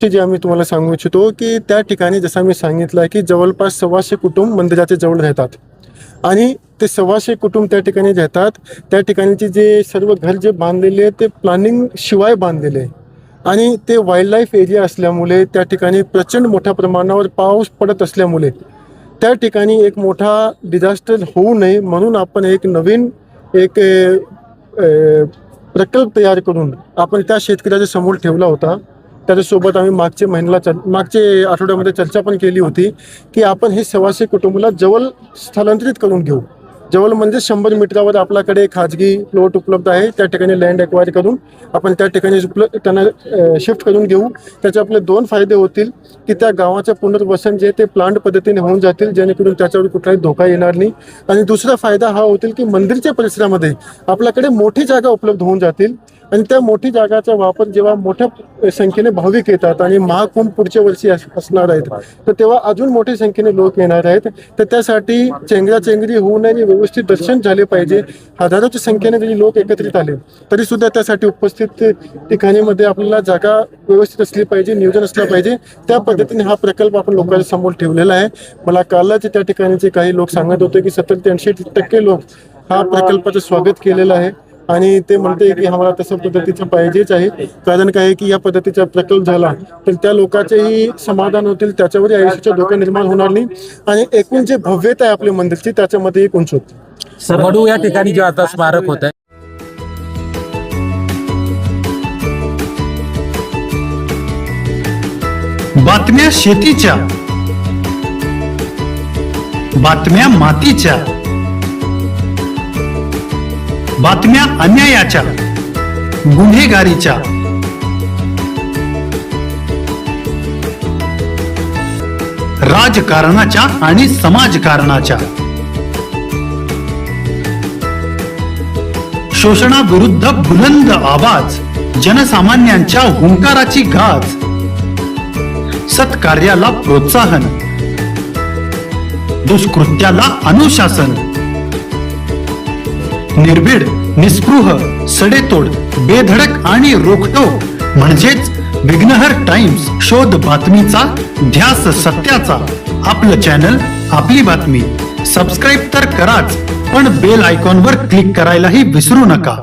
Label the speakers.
Speaker 1: गोष्टी जी आम्ही तुम्हाला सांगू इच्छितो की त्या ठिकाणी जसं मी सांगितलं की जवळपास 125 कुटुंब मंदिराच्या जवळ राहतात आणि ते 125 कुटुंब त्या ठिकाणी राहतात. त्या ठिकाणचे जे सर्व घर जे बांधलेले आहे ते प्लॅनिंग शिवाय बांधलेले आहे आणि ते वाईल्ड लाईफ एरिया असल्यामुळे त्या ठिकाणी प्रचंड मोठ्या प्रमाणावर पाऊस पडत असल्यामुळे त्या ठिकाणी एक मोठा डिझास्टर होऊ नये म्हणून आपण एक नवीन एक प्रकल्प तयार करून आपण त्या शेतकऱ्याच्या समोर ठेवला होता. त्याच्यासोबत आम्ही मागचे आठवड्यामध्ये चर्चा पण केली होती की आपण हे 125 कुटुंबाला जवळ स्थलांतरित करून घेऊ. जवळ म्हणजे 100 मीटरवर आपल्याकडे खाजगी प्लॉट उपलब्ध आहे. त्या ठिकाणी लँड एक्वायर करून आपण त्या ठिकाणी त्यांना शिफ्ट करून घेऊ. त्याचे आपले 2 फायदे होतील की त्या गावाचं पुनर्वसन जे ते प्लांट पद्धतीने होऊन जातील जेणेकरून त्याच्यावर कुठलाही धोका येणार नाही. आणि दुसरा फायदा हा होतील की मंदिरच्या परिसरामध्ये आपल्याकडे मोठी जागा उपलब्ध होऊन जातील आणि त्या मोठी जागाचा वापर जेव्हा मोठ्या संख्येने भाविक येतात आणि महाकुंभ पुढच्या वर्षी असणार आहेत तर तेव्हा अजून मोठ्या संख्येने लोक येणार आहेत. तर त्यासाठी चेंगराचेंगरी होऊ नये, व्यवस्थित दर्शन झाले पाहिजे. हजारोच्या संख्येने जरी लोक एकत्रित आले तरी सुद्धा त्यासाठी उपस्थित ठिकाणीमध्ये आपल्याला जागा व्यवस्थित असली पाहिजे, नियोजन असलं पाहिजे. त्या पद्धतीने हा प्रकल्प आपण लोकांच्या समोर ठेवलेला आहे. मला कालच त्या ठिकाणचे काही लोक सांगत होते की 70 ते 80% लोक हा प्रकल्पाचं स्वागत केलेलं आहे आणि ते म्हणते की आम्हाला तसं पद्धतीचं पाहिजेच आहे. कारण काय आहे की या पद्धतीचा प्रकल्प झाला तर त्या लोकांचेही समाधान होतील, त्याच्यावरही आयुष्याचा धोका निर्माण होणार नाही आणि एकूण जे भव्यता आहे आपल्या मंदिरची त्याच्यामध्ये एक उंच होते.
Speaker 2: वडू या ठिकाणी जे आता स्मारक होत आहे
Speaker 3: बातम्या शेतीच्या, बातम्या मातीच्या, बातम्या अन्यायाच्या, गुन्हेगारीच्या, राजकारणाच्या आणि समाजकारणाच्या, शोषणाविरुद्ध बुलंद आवाज, जनसामान्यांच्या हुंकाराची गाज, सत्कार्याला प्रोत्साहन, दुष्कृत्याला अनुशासन, निर्भीड, निस्पृह, सडेतोड, बेधडक आणि रोखटोक म्हणजेच विघ्नहर टाइम्स. शोध बातमीचा, ध्यास सत्याचा. आपलं चॅनल, आपली बातमी. सबस्क्राईब तर कराच, पण बेल आयकॉनवर क्लिक करायलाही विसरू नका.